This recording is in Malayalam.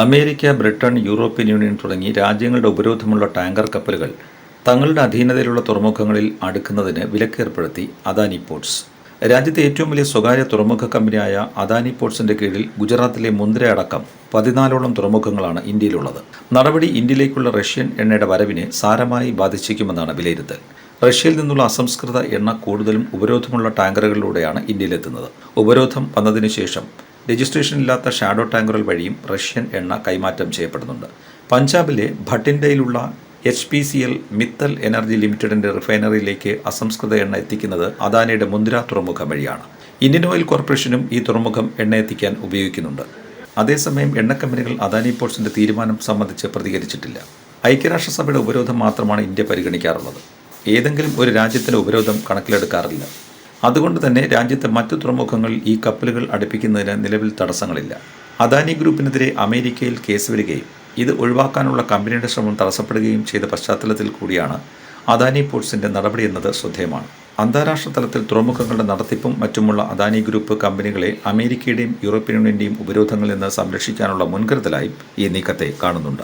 അമേരിക്ക, ബ്രിട്ടൻ, യൂറോപ്യൻ യൂണിയൻ തുടങ്ങി രാജ്യങ്ങളുടെ ഉപരോധമുള്ള ടാങ്കർ കപ്പലുകൾ തങ്ങളുടെ അധീനതയിലുള്ള തുറമുഖങ്ങളിൽ അടുക്കുന്നതിന് വിലക്കേർപ്പെടുത്തി അദാനി പോർട്സ്. രാജ്യത്തെ ഏറ്റവും വലിയ സ്വകാര്യ തുറമുഖ കമ്പനിയായ അദാനി പോർട്സിന്റെ കീഴിൽ ഗുജറാത്തിലെ മുന്ദ്ര അടക്കം 14ഓളം തുറമുഖങ്ങളാണ് ഇന്ത്യയിലുള്ളത്. നടപടി ഇന്ത്യയിലേക്കുള്ള റഷ്യൻ എണ്ണയുടെ വരവിനെ സാരമായി ബാധിച്ചേക്കുമെന്നാണ് വിലയിരുത്തൽ. റഷ്യയിൽ നിന്നുള്ള അസംസ്കൃത എണ്ണ കൂടുതലും ഉപരോധമുള്ള ടാങ്കറുകളിലൂടെയാണ് ഇന്ത്യയിലെത്തുന്നത്. ഉപരോധം വന്നതിനു ശേഷം രജിസ്ട്രേഷൻ ഇല്ലാത്ത ഷാഡോ ടാങ്കറുകൾ വഴിയും റഷ്യൻ എണ്ണ കൈമാറ്റം ചെയ്യപ്പെടുന്നുണ്ട്. പഞ്ചാബിലെ ഭട്ടിൻഡയിലുള്ള HPCL മിത്തൽ എനർജി ലിമിറ്റഡിന്റെ റിഫൈനറിയിലേക്ക് അസംസ്കൃത എണ്ണ എത്തിക്കുന്നത് അദാനിയുടെ മുന്ദ്ര തുറമുഖം വഴിയാണ്. ഇന്ത്യൻ ഓയിൽ കോർപ്പറേഷനും ഈ തുറമുഖം എണ്ണ എത്തിക്കാൻ ഉപയോഗിക്കുന്നുണ്ട്. അതേസമയം എണ്ണക്കമ്പനികൾ അദാനി പോർട്സിന്റെ തീരുമാനം സംബന്ധിച്ച് പ്രതികരിച്ചിട്ടില്ല. ഐക്യരാഷ്ട്രസഭയുടെ ഉപരോധം മാത്രമാണ് ഇന്ത്യ പരിഗണിക്കാറുള്ളത്. ഏതെങ്കിലും ഒരു രാജ്യത്തിന്റെ ഉപരോധം കണക്കിലെടുക്കാറില്ല. അതുകൊണ്ട് തന്നെ രാജ്യത്തെ മറ്റു തുറമുഖങ്ങളിൽ ഈ കപ്പലുകൾ അടുപ്പിക്കുന്നതിന് നിലവിൽ തടസ്സങ്ങളില്ല. അദാനി ഗ്രൂപ്പിനെതിരെ അമേരിക്കയിൽ കേസ് വരികയും ഇത് ഒഴിവാക്കാനുള്ള കമ്പനിയുടെ ശ്രമം തടസ്സപ്പെടുകയും ചെയ്ത പശ്ചാത്തലത്തിൽ കൂടിയാണ് അദാനി പോർട്സിന്റെ നടപടിയെന്നത് ശ്രദ്ധേയമാണ്. അന്താരാഷ്ട്ര തലത്തിൽ തുറമുഖങ്ങളുടെ നടത്തിപ്പും മറ്റുമുള്ള അദാനി ഗ്രൂപ്പ് കമ്പനികളെ അമേരിക്കയുടെയും യൂറോപ്യൻ യൂണിയന്റെയും ഉപരോധങ്ങളിൽ നിന്ന് സംരക്ഷിക്കാനുള്ള മുൻകരുതലായും ഈ നീക്കത്തെ കാണുന്നുണ്ട്.